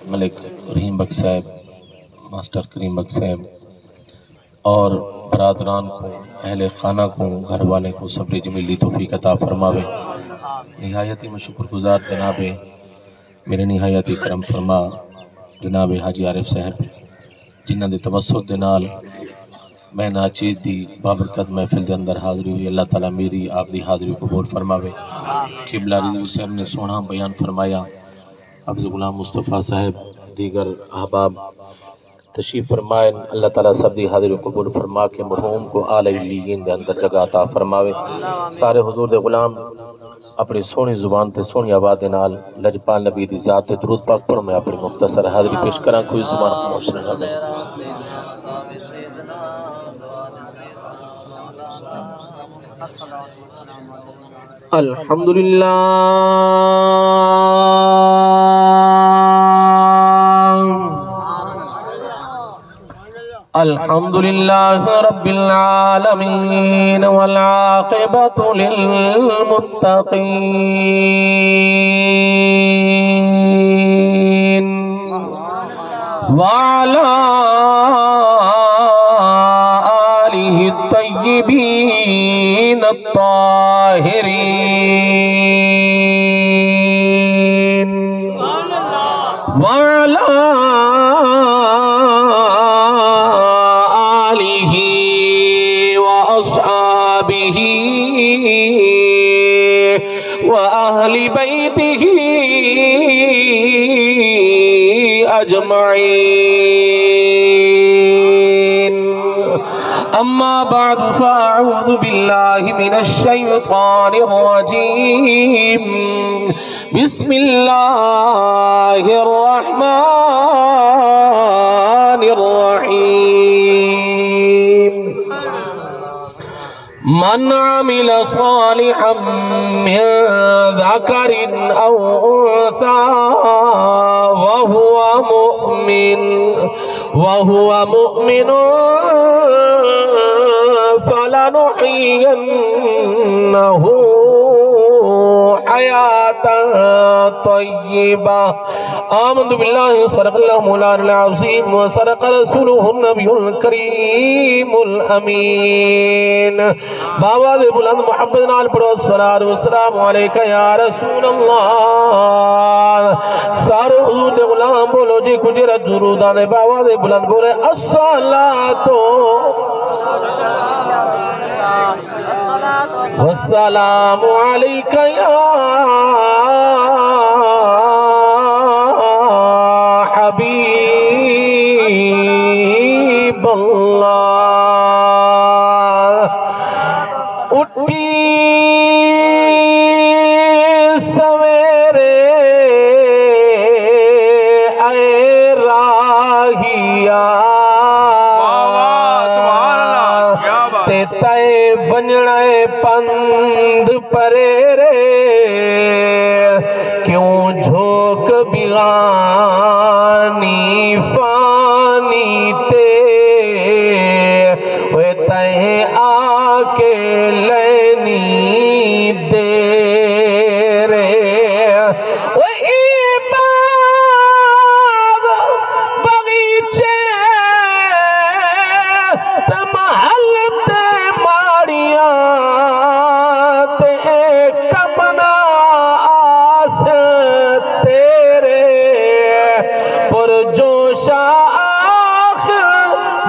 ملک رحیم بخش صاحب، ماسٹر کریم بخش صاحب اور برادران کو، اہل خانہ کو، گھر والے کو صبر جمیل دی توفیق عطا فرماوے۔ نہایت ہی میں شکر گزار جناب میرے نہایت ہی کرم فرما جناب حاجی عارف صاحب، جنہاں دے توسط دے نال میں ناچیز دی بابرکت محفل دے اندر حاضری ہوئی۔ اللہ تعالیٰ میری آپ دی حاضری قبول فرماوے۔ قبلہ رضوی صاحب نے سونا بیان فرمایا، حافظ غلام مصطفیٰ صاحب دیگر احباب تشریف فرمائیں۔ اللہ تعالیٰ سب دی حاضری قبول فرما کے مرحوم کو اعلی علیین دے اندر جگہ عطا فرماوے۔ سارے حضور دے غلام اپنی سونی زبان تے سونی آواز دے نال لجپال نبی دی ذات تے درود پاک پڑھ میں اپنی مختصر حاضری پیش کراں۔ کوئی زبان خاموش نہ رہے۔ الحمدللہ الحمدللہ رب العالمین والعاقبۃ للمتقین وعلی آلہ الطیبین الطاہرین وعلی آلہ وأصحابہ وأہل بیتہ اجمعین۔ اما بعد فاعوذ باللہ من الشیطان الرجیم۔ بسم اللہ الرحمن الرحیم۔ من عمل صالحا من ذکر او انثى وهو مؤمن فلنحيينه حياة طيبة۔ آمنت بالله صدق الله مولانا العظيم وصدق رسوله النبي الكريم الأمين۔ بابا دے بلند محمد نال پڑھو الصلاة والسلام علیکہ یا رسول اللہ۔ سارے حضور دے غلام بولو جی کجرت درود آنے۔ بابا دے بلند بولے الصلاة والسلام علیکہ یا حبیب اللہ۔ اٹھی سویرے اے راہیا تے تے بنڑے پند پرے رے، کیوں جھوک بیغانی فانی تے وے تہیں آکے لینی دے رے۔ وے ای باغ بغیچے تے محل تے ماڑیاں تے کمنا آس تیرے پرجوش آخر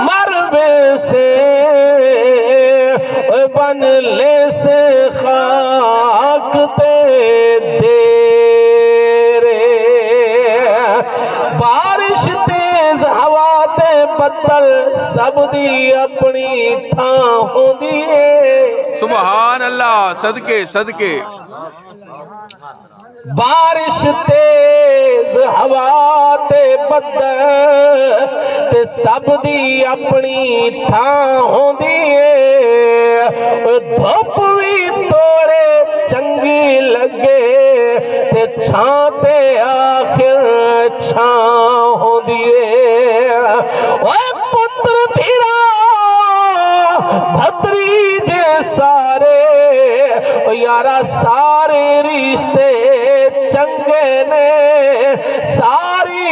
مروے سے بن لے سے خاک تے دیرے۔ بارش تیز ہوا تے بدل سب دی اپنی تھاں ہوندی ہے۔ سبحان اللہ، صدقے صدقے۔ بارش تیز ہوا تے بدل تے سب دی اپنی تھاں ہوندی ہے۔ دھوپ بھی توڑے چنگی لگے تے چھاں تے آخر چھاں ہوندی ہے۔ اوے پتر بھیرا بھتریجے سارے یارا سارے رشتے چنگے نے، ساری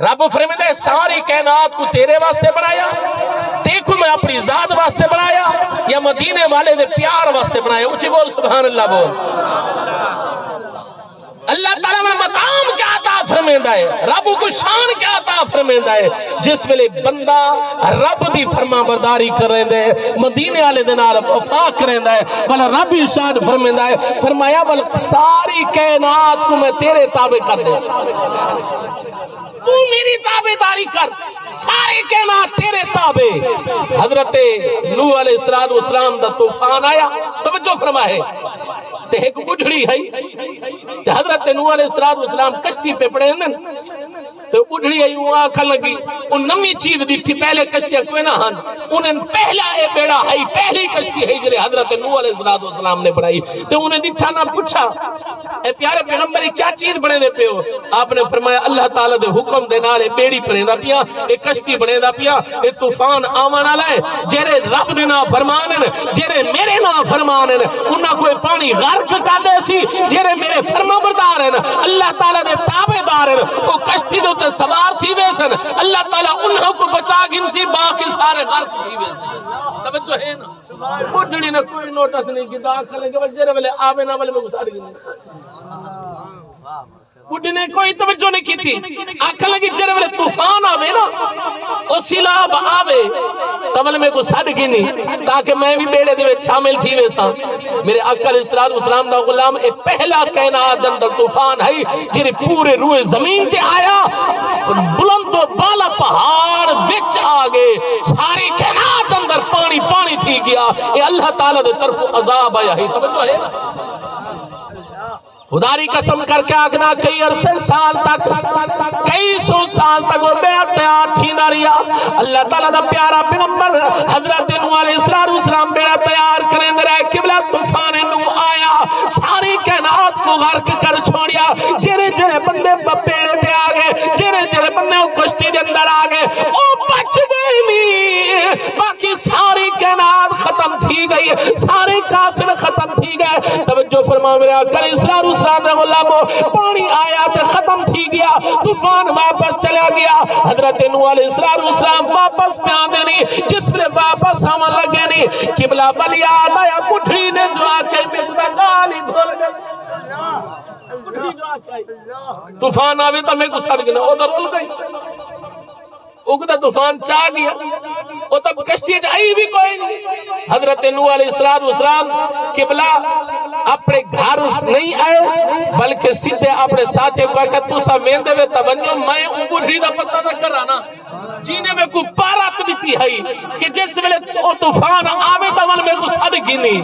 رب فرماتا ہے ساری کائنات کو تیرے واسطے بنایا، دیکھو میں اپنی ذات واسطے بنایا یا مدینے والے دے پیار واسطے بنایا؟ اچھی بول سبحان اللہ بول۔ اللہ تعالیٰ میں مقام کیا عطا فرمیندہ ہے، رب کو شان کیا عطا فرمیندہ ہے، جس ویلے بندہ رب دی فرما برداری کر رہے ہیں، مدینے والے دن وفا کریں ہے، بل رب ارشاد فرمیندہ ہے، فرمایا بل ساری کائنات کو میں تیرے تابع کر دے، تو میری تابع داری کر، ساری کائنات تیرے تابع۔ حضرت نوح علیہ السلام دا طوفان آیا، توجہ فرمائے تے ایک بڑھڑی ہے تے حضرت نوح علیہ السلام کشتی پہ پڑے ہیں تو بڑھڑی ہے وہ آکھا لگی ان نمی چیز دیکھی پہلے کشتی کوئی نہ ہن انہیں پہلا اے بیڑا ہے پہلی کشتی ہے جرے حضرت نوح علیہ السلام نے بڑھائی تو انہیں دیکھا نہ پوچھا اے پیارے پیغمبری کیا چیز بڑھے دے پہ ہو؟ آپ نے فرمایا اللہ تعالیٰ دے حکم دے نالے بیڑی پڑھے دا پیا ایک کشتی بڑھے دا پیا ایک طوفان آمانا لائے جرے رب دے نا فرمانن جرے میرے نا فرمانن انہاں کوئی پانی غرق کر دے سی جرے میرے فرما بردار ہیں اللہ تعالیٰ دے تابع دار ہیں وہ کشتی دے تے سوار تھی ویسن اللہ تعالیٰ انہوں کو بچا گنسی باقی سارے غرق تھی ویسن توجہ ہے نا بڑھڑی نے کوئی نوٹس نہیں کی داخل ہے کہ جرے والے آوے نا والے میں گساڑ گئی بڑھڑی نے کوئی توجہ نہیں کی تھی آکھا لگی جرے والے طوفان آوے نا او سیلاب آوے تول میں کو سڑ گنی تاکہ میں بھی بیڑے دے شامل تھی ویسا میرے آقا علیہ السلام دا غلام ایک پہلا کائنات اندر طوفان ہے جنہیں پورے روئے زمین تے آیا بلند و بالا پہاڑ وچ آگے ساری کائنات اندر پانی پانی تھی گیا اے اللہ تعالیٰ دے طرف عذاب آیا ہے توجہ ہے نا خداری قسم کر کے آگنا کئی عرصے سال تک کئی سو سال تک وہ بے تیار تھی نہ ریا اللہ تعالیٰ دا پیارا پیغمبر حضرت نوح علیہ السلام بیڑا تیار کریں در ہے قبلہ طوفان نوح آیا ساری کائنات کو غرق کر چھوڑیا جرے جرے بندے بیڑے پہ آگئے جرے جرے بندے وہ کشتی کے اندر آگئے او بچ گئی نہیں باقی ساری کائنات ختم تھی گئی سارے کافر ختم تھی گئے توجہ فرما میرے آقا علیہ السلام پانی آیا تے ختم تھی گیا طوفان واپس چلا گیا حضرت نوح علیہ السلام واپس پہ آنے نہیں جس میں واپس آمن لگے نہیں قبلہ بلی آیا کٹھڑی نے دعا کہی میں خدا گالی بھول گئی طوفان آوے تو میں کو سڑ گنا ادھر رول گئی اگدہ طوفان چاہ گیا وہ تب کشتی جائی بھی کوئی نہیں حضرت نوح علیہ السلام قبلہ اپنے گھر نہیں آئے بلکہ سیدھے اپنے ساتھے کو کہا تو سا ویندے وے تبنیوں میں انگوڑی دا پتہ دا کر رہا جینے میں کو پارا کدیتی ہے کہ جس ویلے طوفان آوے تول میں کو سڑ گنی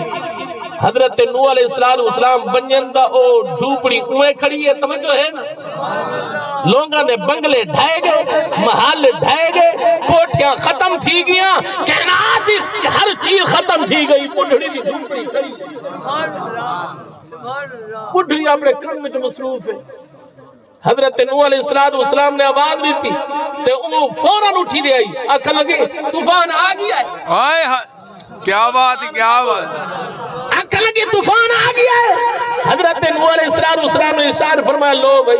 حضرت نوح علیہ السلام بنجندہ او جھوپڑی اوے کھڑی ہے توجہ ہے نا لوگاں نے بنگلے ڈھائے گئے محل ڈھائے گئے کوٹھیاں ختم تھی گیا کائنات ہر چیز ختم تھی گئی بڑھڑی دی جھوپڑی کھڑی بڑھڑی اپنے کام میں جو مصروف ہے حضرت نوح علیہ السلام نے آواز دی تھی تو وہ فوراً اٹھی دے آئی آکھا لگے طوفان آ گیا ہے آئے کیا بات ہے کیا بات آکھا لگے طوفان آ گیا ہے حضرت نوح علیہ السلام نے اشار فرمایا لو بھئی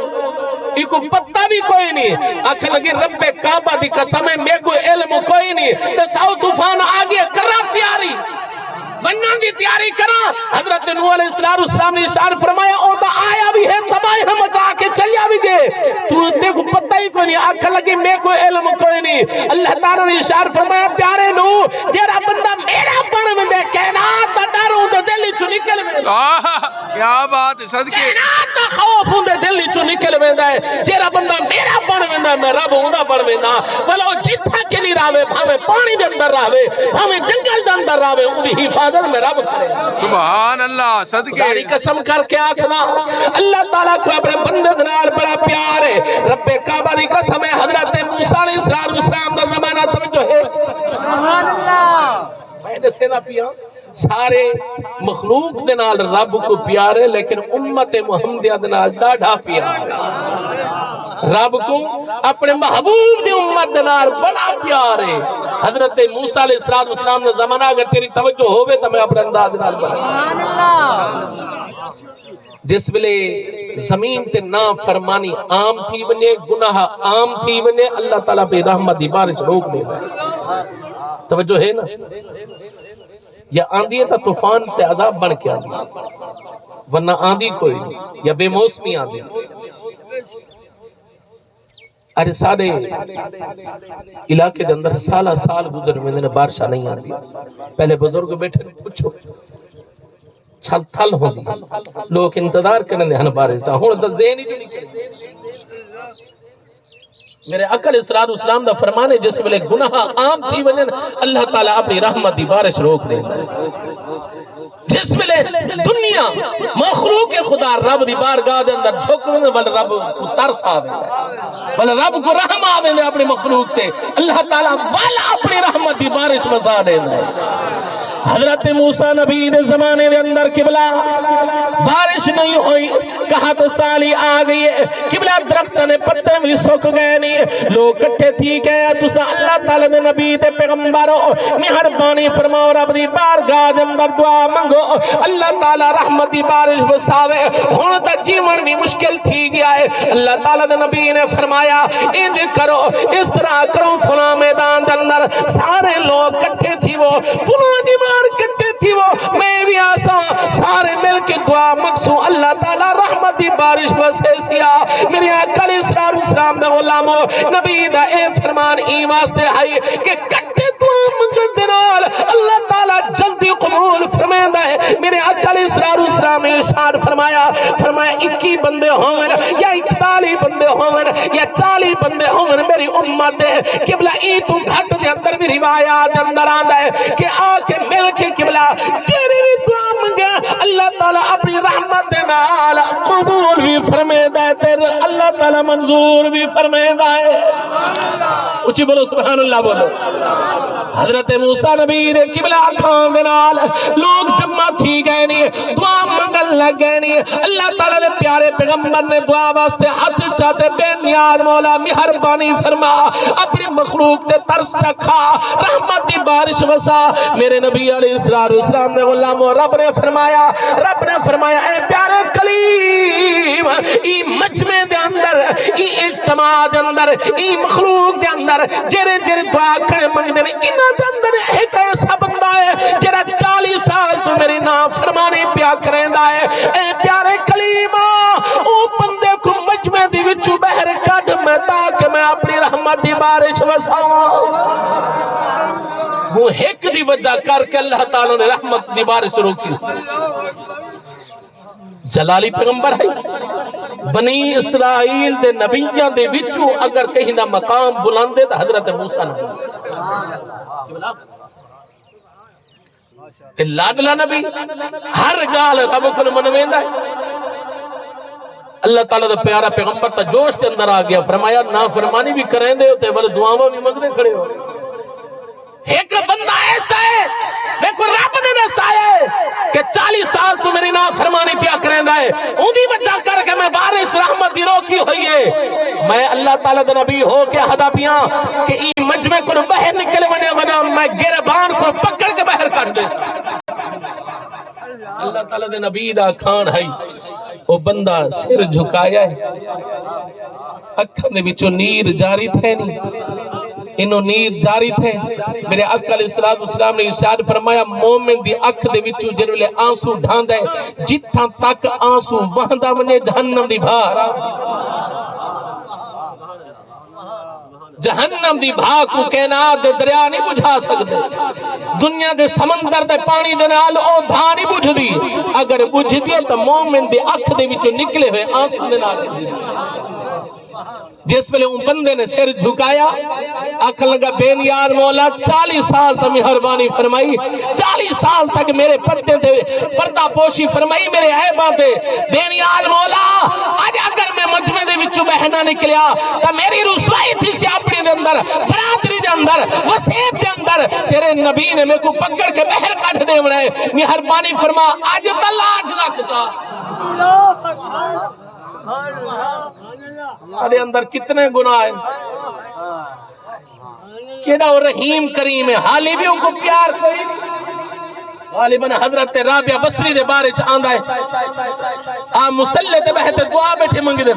یہ کو پتہ بھی کوئی نہیں آکھا لگے رب کعبہ دی قسم ہے میں کوئی علم کوئی نہیں دساؤ طوفان آ گیا کرا تیاری بننا دی تیاری کرا حضرت نوح علیہ السلام نے اشار فرمایا او تا آیا بھی ہے تباہی ہم مچا کے چلیا بھی گئے تو دیکھو پتہ ہی کوئی نہیں آکھا لگے میں کوئی علم کوئی نہیں اللہ تعالیٰ نے اشار فرمایا پیارے نوح جیرا بندہ میرا بن میں دے کائنات تا ڈر ہوں دے دلی چو نکل میں کیا بات ہے صدقے کائنات تا خوف ہوں دے دلی چو نکل میں دے جیرا بندہ میرا بن میں دے میں رب ہوں دا بن میں دا بلو جتھا کلی راوے بھامے پانی دے اندر راوے بھامے جنگل دے اندر راوے ان دی حفاظت میں رب کرے سبحان اللہ صدقے داری قسم کر کے آکھنا اللہ تعالیٰ کو اپنے بندے دنال بڑا پیار ہے رب کعبہ دی قسم ہے حضرت موسیٰ علیہ السلام دا زمانہ توجہ ہے سبحان اللہ میں نے سینا پیا سارے مخلوق دنال رب کو پیار ہے لیکن امت محمدیہ دنال ڈاڑھا پیار ہے رب کو اپنے محبوب دی امت دنال بڑا پیار ہے حضرت موسیٰ علیہ السلام نے زمانہ اگر تیری توجہ ہوئے تو میں اپنے انداز دنال بڑا سبحان اللہ جس بلے زمین تے نا فرمانی عام تھی بنے، گناہ عام تھی بنے، اللہ تعالیٰ پہ رحمت دی بارش روک دے گا۔ توجہ ہے نا؟ یا آندھی ہے تا طوفان تے عذاب بن کے آندھی، ورنہ آندھی کوئی نہیں، یا بے موسمی آندھی۔ ارے سارے علاقے دے اندر سالہ سال گزر میں نے بارشہ نہیں آندھی، پہلے بزرگ بیٹھے پوچھو چھل تھل ہوں دی لوگ انتظار کرنے ہن بارش دا، ہون دا ذہن ہی نہیں۔ میرے عقل اسلام دا فرمانے جس ویلے گناہ عام تھی ونن اللہ تعالیٰ اپنی رحمت دی بارش روک دے، جس ویلے دنیا مخلوق خدا رب دی بارگاہ دے اندر جھکنے بل رب کو ترس آ دے، بل رب کو رحم آ دے اپنے مخلوق تے، اللہ تعالیٰ والا اپنی رحمت دی بارش وزا دے۔ حضرت موسیٰ نبی دے زمانے دے اندر قبلہ بارش نہیں ہوئی، کہا تو سالی آ گئی ہے، قبلہ درخت نے پتے بھی سوکھ گئے نہیں، لوگ کٹھے تھی گئے، تسا اللہ تعالیٰ نے نبی تے پیغمبرو مہربانی فرماؤ، رب دی بارگاہ دے اندر دعا منگو، اللہ تعالیٰ رحمت دی بارش وساوے، ہون تا جیون بھی مشکل تھی گیا ہے۔ اللہ تعالیٰ دے نبی نے فرمایا انج کرو، اس طرح کرو، فلاں میدان دے اندر سارے لوگ کٹھے تھی، وہ فلاں دیوار کٹھے تھی، وہ میں بھی آسا سارے مل کے دعا مقصو اللہ تعالیٰ رحمت دی بارش وسے سیا۔ میری آقا علیہ السلام دے غلامو نبی دا اے فرمان ای واسطے آئی کہ کٹھے دعا منگن دنال اللہ تعالیٰ جلدی قبول فرمائندہ ہے۔ میرے آقا علیہ السلام نے ارشاد فرمایا 21 بندے ہوں یا 41 بندے ہوں یا 40 بندے ہوں میری امت دے قبلہ ای تو گھٹ دے اندر بھی روایات اندر آندہ ہے کہ آ کے مل کے قبلہ جیرے بھی دعا منگا اللہ تعالیٰ اپنی رحمت دے نال قبول بھی فرمائے دے، اللہ تعالیٰ منظور بھی فرمائے دے۔ اچھی بولو سبحان اللہ بولو۔ حضرت موسیٰ نبی نے قبلہ کھان دے نال لوگ جمع تھی گئے نہیں، دعا منگل لگ گئے نہیں، اللہ تعالیٰ نے پیارے پیغمبر نے دعا واسطے ہاتھ چاہتے بے نیاز مولا مہربانی فرما، اپنی مخلوق تے ترس چکھا، رحمت دی بارش وسا۔ میرے نبی علیہ السلام نے غلامو رب نے فرمایا اے پیارے کلیم، ای مجمع دے اندر، ای اجتماع دے اندر، ای مخلوق دے اندر جرے دعا کرے منگ دینے، انہاں دے اندر ایک ایسا بندہ ہے جرہ 40 سال تو میری نافرمانی پیا کریں دا ہے۔ اے پیارے کلیم، او بندے کو مجمع دی وچو بہر کڈ میں تاکہ میں اپنی رحمت دی بارش وساؤں۔ وہ ایک دی وجہ کر کے اللہ تعالیٰ نے رحمت دی بارش روکی۔ جلالی پیغمبر ہے، بنی اسرائیل دے نبیوں دے وچو اگر کہیں دا مقام بلندے تو حضرت موسیٰ نبی تے لاڈلا نبی ہر گال رب کو منویندہ ہے۔ اللہ تعالیٰ دا پیارا پیغمبر تا جوش کے اندر آ گیا، فرمایا نافرمانی بھی کریں دے ہوتے بلے دعاوں بھی مگنے کھڑے ہو۔ ایک بندہ ایسا ہے دیکھو رب نے دسایا ہے کہ 40 سال تو میری نافرمانی پیا کریں ہے، اندھی بچا کر کے میں بارش رحمت دی روکی ہوئی ہے۔ میں اللہ تعالیٰ دا نبی ہو کے حدا پیاں کہ ای مجمع کو باہر نکل ونا میں گربان کو پکڑ کے باہر کر دے۔ اللہ تعالیٰ دے نبی دا کھان ہے، وہ بندہ سر جھکایا ہے، اکھاں دے وچوں نیر جاری تھے نہیں، انہوں نیر جاری تھے۔ میرے آقا علیہ السلام نے ارشاد فرمایا مومن دی اکھ دے وچوں جنولے آنسو ڈھاندا ہے، جتھاں تک آنسو وہندا ونے جہنم دی بھار جہنم دی بھا کو کائنات دے دریا نہیں بجھا سکتے، دنیا دے سمندر دے پانی دے نال او بھا نہیں بجھ دی، اگر بجھ دی تو مومن دی اکھ دے وچوں نکلے ہوئے آنسو دے نال۔ جس پہلے ان بندے نے سر جھکایا، آنکھ لگا بے نیار مولا 40 سال تک مہربانی فرمائی، 40 سال تک میرے پردے تے پردہ پوشی فرمائی، میرے عیباں تے بے نیار مولا آج اگر میں مجمع دے وچوں بہنا نکلیا تا میری رسوائی تھی سی اپنے دے اندر، برادری دے اندر، وسیب دے اندر، تیرے نبی نے میں کو پکڑ کے بہر کاٹ دے بڑھائے، مہربانی فرما آج تلاج نہ کچا۔ سارے اندر کتنے گناہ ہیں، کیڑا وہ رحیم کریم ہے، حالی بھی ان کو پیار کوئی نہیں۔ غالباً حضرت رابعہ بصری دے بارے چ آندا ہے آ مصلی تے بیٹھ دعا بیٹھے منگ دے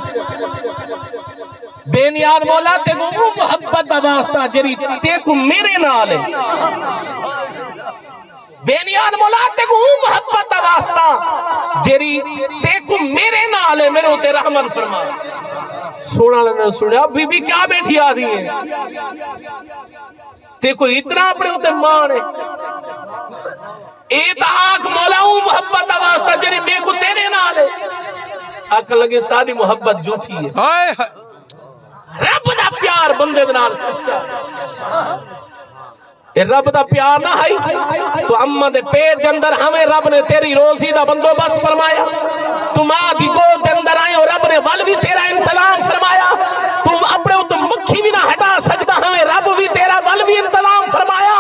بے نیاز مولا تے کو محبت دا واسطہ جری تے کو میرے نال ہے بے نیاز مولا تے کو محبت دا واسطہ جری تے کو میرے نال ہے میرے تے رحمت فرما سونا نے سنیا بی بی کیا بیٹھی آ رہی ہے تے کوئی اتنا اپنے تے مان ہے اے تا آنکھ مولا ہوں محبت دا واسطہ جری میں کو تیرے نال ہے آنکھ لگے ساری محبت جھوٹی ہے رب دا پیار بندے دے نال سچا اے رب دا پیار نہ ہے تو اماں دے پیٹ دے اندر ہمیں رب نے تیری روزی دا بندوبست فرمایا تم ماں دی گود دے اندر آئے اور رب نے ول بھی تیرا انتظام فرمایا تم اپنے تو مکھی بھی نہ ہٹا سکتا ہمیں رب بھی تیرا ول بھی انتظام فرمایا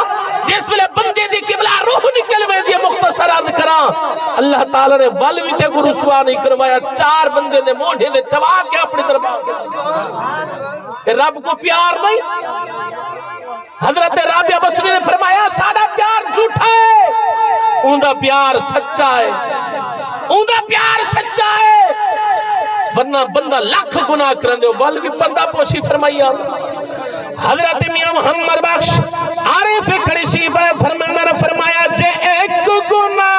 جس ویلے بندے دی قبلہ روح نکل میں دی مختصر عرض کراں اللہ تعالی نے ول بھی تے کو رسوا نہیں کروایا 4 بندے دے موڈے دے چبا کے اپنے دربار رب کو پیار نہیں حضرت رابعہ بصری نے فرمایا ساڈا پیار جھوٹا ہے اوندا پیار سچا ہے اوندا پیار سچا ہے ورنہ بندہ لاکھ گناہ کرن دے ول بھی بندہ پوشی فرمائی حضرت میاں محمد بخش عارف قریشی فرمایا نے فرمایا جے ایک گناہ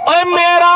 اے میرا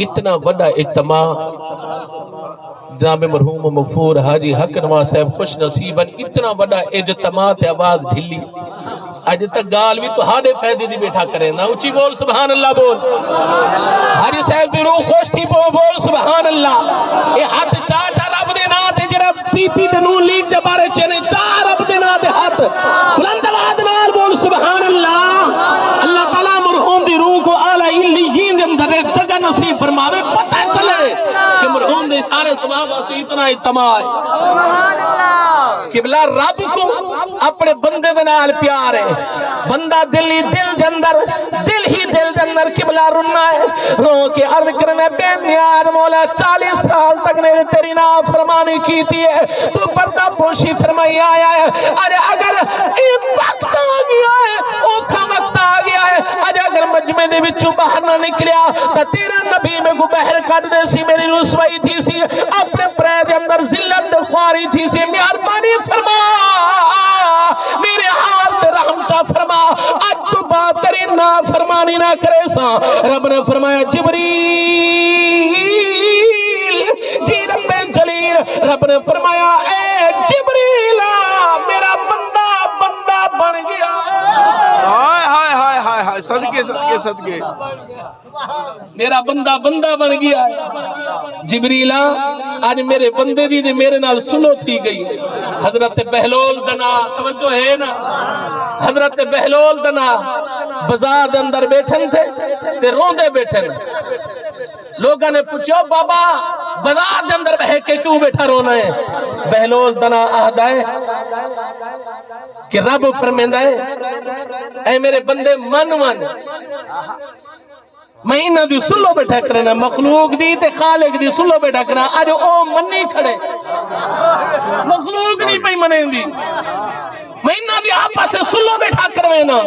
اتنا بڑا اجتماع جناب مرحوم و مغفور حاجی حق نواز صاحب خوش نصیباً اتنا بڑا اجتماع تے آواز ڈھلی آج تک گال بھی تو ہاڑے فائدے دی بیٹھا کریں نا اچھی بول سبحان اللہ بول حاجی صاحب دی روح خوش تھی بول سبحان اللہ اے ہاتھ چاچا رب دے نا تے جرا پی پی تے نون لیگ دے بارے چنے چار رب دے نا تے ہاتھ بلند آواز نال بول سبحان اللہ اللہ تعالیٰ مرحوم دی روح کو اعلیٰ علیین دے اندر ایک جگہ نصیب فرماوے پتہ چلے کہ مرحوم دے سارے ثواب واسطے اتنا اجتماع ہے قبلہ رب کو اپنے بندے دے نال پیار ہے بندہ دل ہی دل دے اندر قبلہ رنا ہے رو کے عرض کرنے بے نیاز مولا 40 سال تک نے تیری نافرمانی کی تھی ہے تو پردہ پوشی فرمائی آیا ہے ارے اگر وقت آ گیا ہے اوکھا وقت آ گیا ہے اگر مجمع دے وچوں باہر نہ نکلیا تا تیرا نبی میں کو بہر کٹ دے سی میری رسوائی تھی سی اپنے پرے دے اندر ذلت خواری تھی سی مہربانی فرما میرے حال تے رحم شاہ فرما اج تو بات تیری نافرمانی نہ کرے سا رب نے فرمایا جبریل جی رب جلیل رب نے فرمایا اے جبریل میرا بندہ بن گیا ہائے صدقے میرا بندہ بن گیا ہے جبریلا آج میرے بندے دی دے میرے نال سنو تھی گئی حضرت بہلول دنا توجہ ہے نا حضرت بہلول دنا بازار دے اندر بیٹھن تھے تے روندے بیٹھن لوگاں نے پوچھو بابا بازار دے اندر بہ کے کیوں بیٹھا رونا ہے بہلول دنا آہدا ہے کہ رب فرمیندہ ہے اے میرے بندے من مہینہ دی سلو بیٹھا کرنا مخلوق دی تے خالق دی سلو بیٹھا کرنا آج او منی کھڑے مخلوق نہیں پہی منیں دی مہینہ دی آپا سے سلو بیٹھا کروینا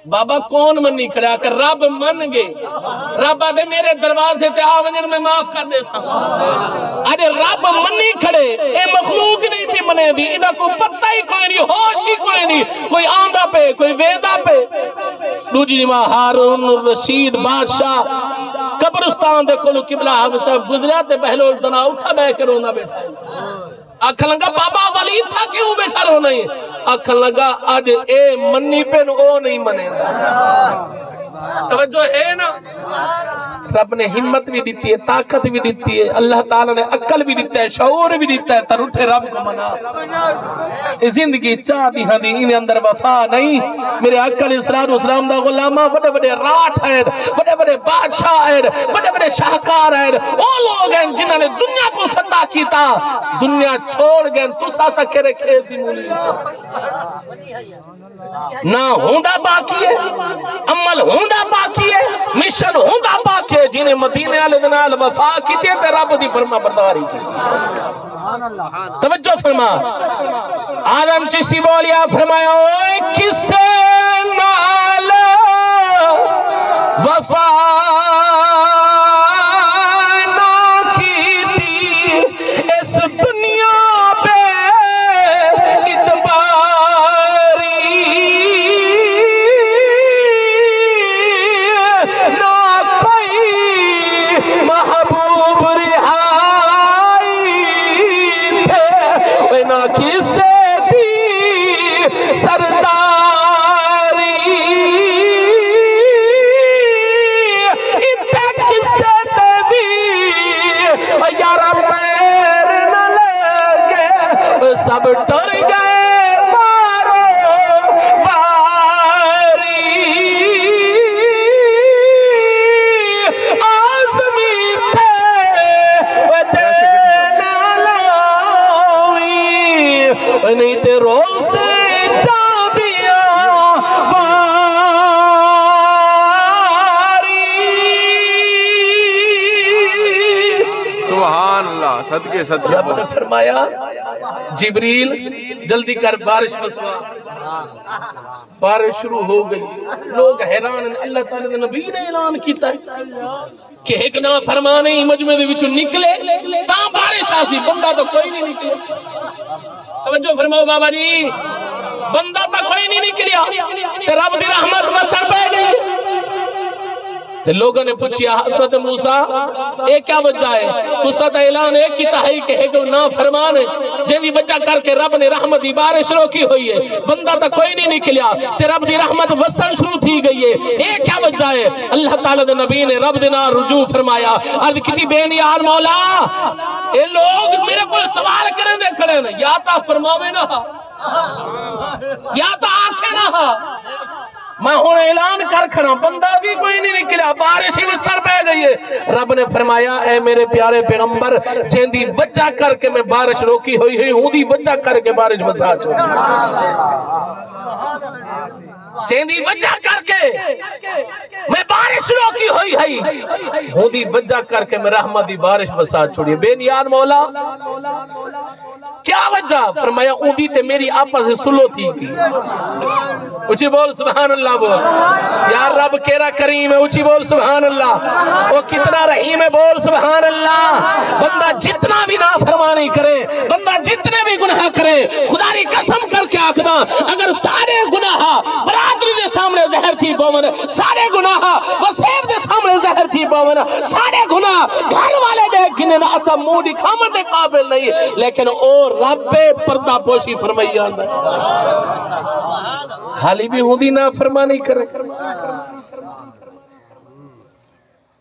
بابا کون منی کھڑا کر رب من گے رب آدھے میرے دروازے تے آونجن میں معاف کر دے سا آدھے رب منی کھڑے اے مخلوق نہیں پی منے دی انہا کو پتہ ہی کوئی نہیں ہوش ہی کوئی نہیں کوئی آندہ پہ کوئی ویدہ پہ دوجی جمعہ ہارون رشید بادشاہ قبرستان دے کلو قبلہ ہم سب گزریا تے بہلول دنا اٹھا بے کے رونا بیٹھا آکھن لگا بابا ولی تھا کیوں بیٹھا رو نہیں آکھن لگا آج اے منی پہ او نہیں منے توجہ ہے نا رب نے ہمت بھی دیتی ہے طاقت بھی دیتی ہے اللہ تعالیٰ نے عقل بھی دیتا ہے شعور بھی دیتا ہے تر اٹھے رب کو منا زندگی چاہ دی ہاں دی انہیں اندر وفا نہیں میرے آقا علیہ السلام دا غلامہ بڑے بڑے راٹھ ہیں بڑے بڑے بادشاہ ہیں بڑے بڑے شاہکار ہیں وہ لوگ ہیں جنہوں نے دنیا کو فتح کیتا دنیا چھوڑ گئے تو ساسا کرے کھیل دی مولی نہ ہوندہ باقی ہے عمل ہوندہ باقی ہے مشن ہوندہ باقی ہے جنہیں مدینے والے دنال وفا کی تے رب دی فرما برداری کی توجہ فرما آدم چشتی بولیا فرمایا اوے کسے نال وفا نہ کی تھی اس دنیا پہ سب ٹر گئے مارو باری آزمی تھے دینا لاوی نہیں تے رو سے جا دیا سبحان اللہ صدقے صدقے رب نے فرمایا جبریل جلدی کر بارش مسوا بارش شروع ہو گئی لوگ حیران ہیں اللہ تعالیٰ نے نبی نے اعلان کیتا ہے کہ ایک نا فرمانے ہی مجمع دے وچوں نکلے تاں بارش آسی بندہ تو کوئی نہیں نکلے توجہ فرماؤ بابا جی بندہ تو کوئی نہیں نکلیا تے رب دی رحمت وسر پہ گئی تے لوگوں نے پوچھیا حضرت موسیٰ اے کیا وجہ ہے تسا تا اعلان ایک کی تحائی کہ ایک نا فرمان ہے جن دی وجہ کر کے رب نے رحمت دی بارش روکی ہوئی ہے بندہ تا کوئی نہیں نکلیا تے رب دی رحمت وسن شروع تھی گئی ہے اے کیا وجہ ہے اللہ تعالیٰ دے نبی نے رب دینا رجوع فرمایا عرض کتی بے نیار مولا اے لوگ میرے کو سوال کریں دے کھڑے نا یا تا فرماوے نا یا تا آنکھیں نا میں ہوں اعلان کر کھڑا بندہ بھی کوئی نہیں نکلا بارش ہی سر پہ گئی ہے رب نے فرمایا اے میرے پیارے پیغمبر جن دی وجہ کر کے میں بارش روکی ہوئی ہے ہوں دی وجہ کر کے بارش بسا چھوڑی جن دی وجہ کر کے میں بارش روکی ہوئی ہے ہوں دی وجہ کر کے میں رحمت دی بارش بسا چھوڑی بے نیار مولا کیا وجہ فرمایا اونڈی تے میری آپا سے سلو تھی اچھی بول سبحان اللہ بول یار رب کیرا کریم ہے اچھی بول سبحان اللہ وہ کتنا رحیم ہے بول سبحان اللہ بندہ جتنا بھی نافرمانی کرے بندہ جتنے بھی گناہ کرے خدا ری قسم کر کے آکھنا اگر سارے گناہ برادری دے سامنے زہر تھی بومن سارے گناہ وسیب دے سامنے زہر تھی بومن سارے گناہ گھر والے دے گنن اسا منہ دکھاون دے قابل نہیں لیکن اور رب پردہ پوشی فرمائی آندا حالی بھی ہوں دی نا فرمانی کرے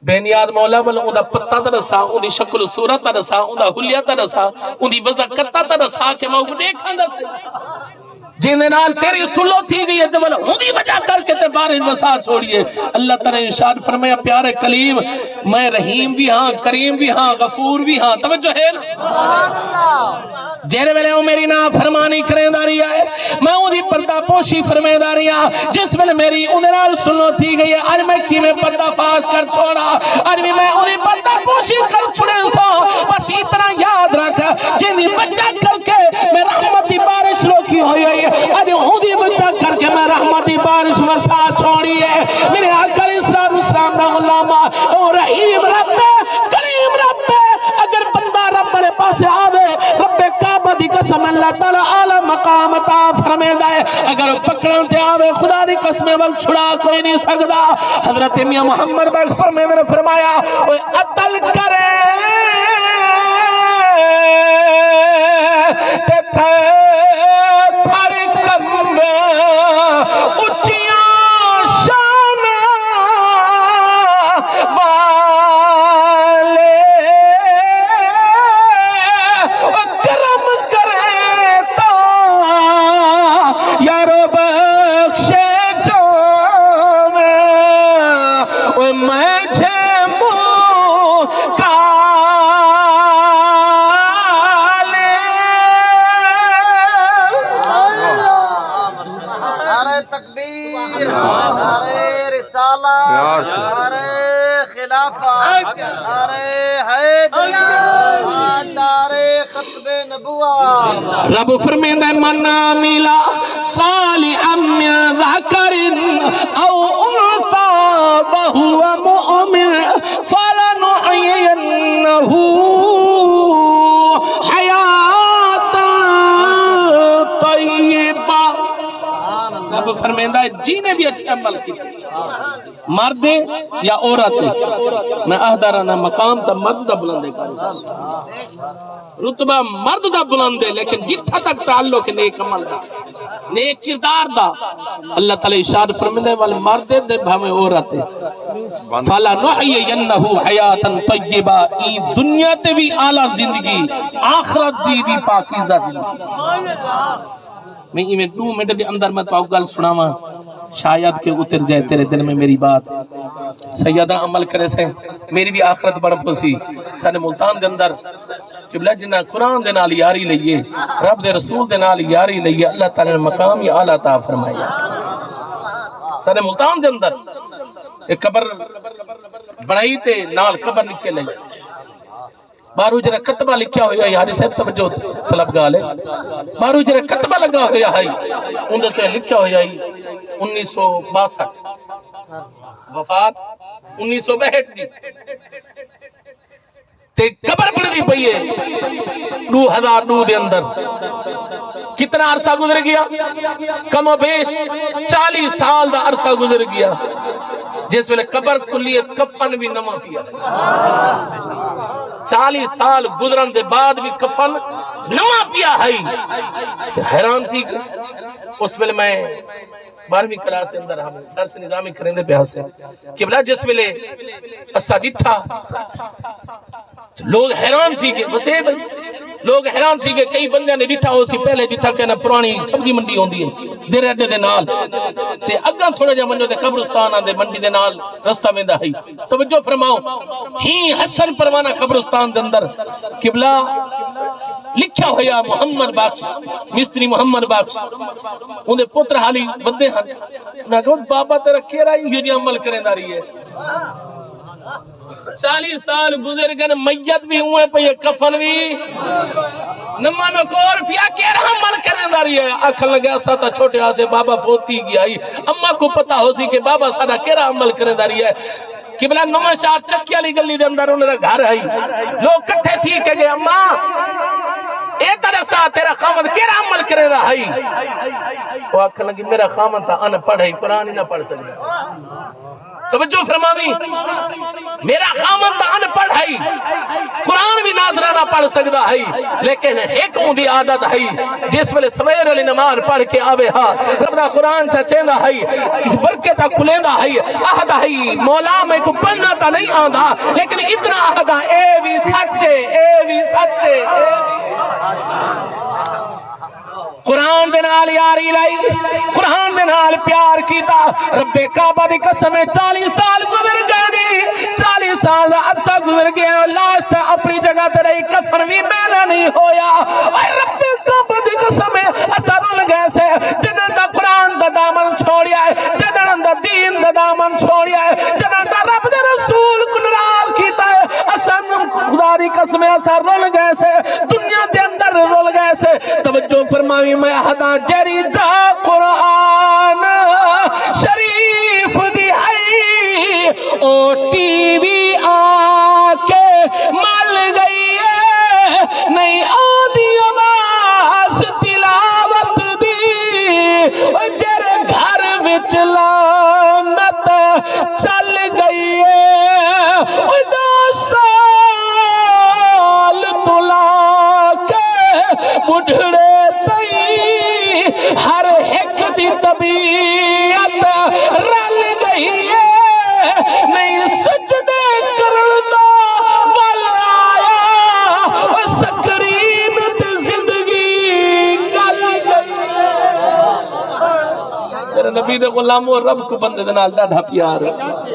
بے نیاد مولا والا اون دا پتہ تا دسا اون دی شکل و صورت تا دسا اون دا حلیہ تا دسا اون دی وضاحت تا دسا کہ میں دیکھاں دسا جن نال تیری سلو تھی گئی ہے تو ہوں دی وجہ کر کے تے بارش بسا چھوڑیے اللہ تعالیٰ ارشاد فرمایا پیارے کلیم میں رحیم بھی ہاں کریم بھی ہاں غفور بھی ہاں توجہ ہے جیرے ویلے ہوں میری نا فرمانی کریں داری آئے میں ہوں دی پردہ پوشی فرمے داری آئے جس ویلے میری انہرال سنو تھی گئی ہے آج میں کی میں پردہ فاش کر چھوڑا آج میں ہوں دی پردہ پوشی کر چھوڑے سو بس اتنا یاد رکھا جن دی بچہ کر کے میں رحمتی بارش روکی ہوئی ہے آج ہوں دی بچہ کر کے میں رحمتی بارش مسا چھوڑی ہے میرے آقا اسلام دا غلامہ او رحیم رب کریم رب اگر بندہ رب میرے پاس آوے رب کعبہ دی قسم اللہ تعالیٰ اعلی مقام عطا فرمے دائے اگر پکڑن تے آوے خدا دی قسم وقت چھڑا کوئی نہیں سکدا حضرت میاں محمد بیگ فرمے میں نے فرمایا عدل کرے تے تھر کمبے اچیاں شان والے کرم کرے تو یارو بخشے جو میں جھمو کالے نعرہ تکبیر، نعرہ رسالت، نعرہ خلافت، نعرہ حیدری، نعرہ ختم نبوت۔ رب فرمیندہ ہے من عمل صالحا من ذکر او انثى وهو مؤمن فلنحيينه حیات طیبہ۔ رب فرمیندہ ہے جینے بھی اچھے عمل کی مرد یا عورت میں اہدارانا مقام تا مرد دا بلندے کر رتبہ مرد دا بلندے لیکن جتھا تک تعلق نیک عمل دا نیک کردار دا اللہ تعالی ارشاد فرمیندے والمرد دے بھامے عورت فَلَا نُحْيِيَنَّهُ حَيَاتًا طَيِّبًا ای دنیا تے بھی اعلیٰ زندگی آخرت بھی پاکیزہ زندگی۔ میں ایمیں 2 منٹ دے اندر میں تو گل سناواں شاید کہ اتر جائے تیرے دل میں میری بات سیدہ عمل کرے سے میری بھی آخرت بڑھ پسی سن ملتان دے اندر قبلہ جنہ قرآن دے نال یاری لئیے رب دے رسول دے نال یاری لئیے اللہ تعالی نے مقام یا اعلیٰ عطا فرمایا سن ملتان دے اندر ایک قبر بڑھائی تے نال قبر نکے لئیے بارو جرہ کتبہ لکھیا ہویا ہے حاجی صاحب توجہ طلب گالے بارو جرہ کتبہ لگا ہویا ہے اندر تے لکھیا ہویا ہے 1962 وفات 1962 دی تے قبر پڑ دی پئی ہے 2002 دے اندر کتنا عرصہ گزر گیا کم و بیش 40 سال دا عرصہ گزر گیا جس میں قبر کلی کفن بھی نما پیا 40 سال گزرن دے بعد بھی کفن نما پیا ہے حیران تھی اس ویلے میں 12ویں کلاس کے اندر ہم درس نظامی کریں دے پیاس سے قبلہ جس ویلے اسا ڈٹھا لوگ حیران تھی کہ بسے بھائی لوگ حیران تھی کہ کئی بندیاں نے ڈٹھا ہو سی پہلے ڈٹھا کہنا پرانی سبزی منڈی ہوندی ہے دیر اڈے دے نال تے اگاں تھوڑا جا منجو تے قبرستان آندے منڈی دے نال رستہ ویندا ہے توجہ فرماؤ ہی حسن پروانہ قبرستان دے اندر قبلہ لکھیا ہویا محمد بخش مستری محمد بخش اندے پتر حالی بدے ہاں میں کہوں بابا تیرا کیرا یہ عمل کریں داری ہے 40 سال گزر گئے میت بھی ہوئے پہ یہ کفن بھی نمانو کو اور پیا کیرا عمل کریں داری ہے آکھن لگا ساتا چھوٹے آسے بابا فوتی گیا ہی اممہ کو پتا ہو سی کہ بابا سادا کیرا عمل کریں داری ہے قبلہ نمہ شاہ چکی علی گلی دے اندر انہوں نے گھر ہے لوگ کٹھے تھی کہ گئے اممہ اے طرح سا تیرا خامد کیرا عمل کرے رہا ہے وہ آکھن لگی میرا خامد تھا ان پڑھ ہے قرآن ہی نہ پڑھ سکتا توجہ فرماوی میرا خامد تھا ان پڑھ ہے قرآن بھی ناظرہ نہ پڑھ سکتا ہے لیکن ایک اندھی عادت ہے جس ویلے سویر علی نماز پڑھ کے آوے ہاں ربنا قرآن چاچیندہ ہے اس برکے تا کھلیندہ ہے آہدہ ہے مولا میں کو پڑھنا تا نہیں آندھا لیکن اتنا آہدہ اے بھی سچے قرآن دے نال یاری لائی قرآن دے نال پیار کیتا رب کعبہ دی قسم 40 سال گزر گئے 40 سال عرصہ گزر گیا لاسٹ اپنی جگہ تے رہی کفن بھی میلا نہیں ہویا اے رب کعبہ دی قسم اثر لگے سے جنہاں دا قرآن دا دامن چھوڑیا ہے جنہاں دا دین دا دامن چھوڑیا ہے جنہاں دا رب دے رسول کو ناراض کیتا ہے اثر خدا دی قسم اثر رول گئے سے دنیا دے اندر رول گئے سے توجہ فرماوی میں احدا جری جا قرآن شریف دی آئی او ٹی وی آکے مل گئی ہے نہیں آدھی آواز تلاوت دی جر گھر وچ لانت چل گئی ہے 10 سال تلا کے بڑھ میرے نبی دے غلاموں رب کو بندے دے نال ڈاڈھا پیار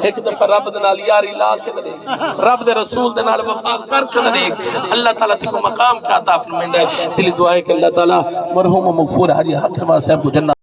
ایک دفعہ رب دے نال یاری لا کے دے رب دے رسول دے نال وفا کر کے دے اللہ تعالیٰ تے کو مقام کا عطا فرمائے دلی دعا ہے کہ اللہ تعالیٰ مرحوم و مغفور حاجی حکیمہ صاحب کو جنت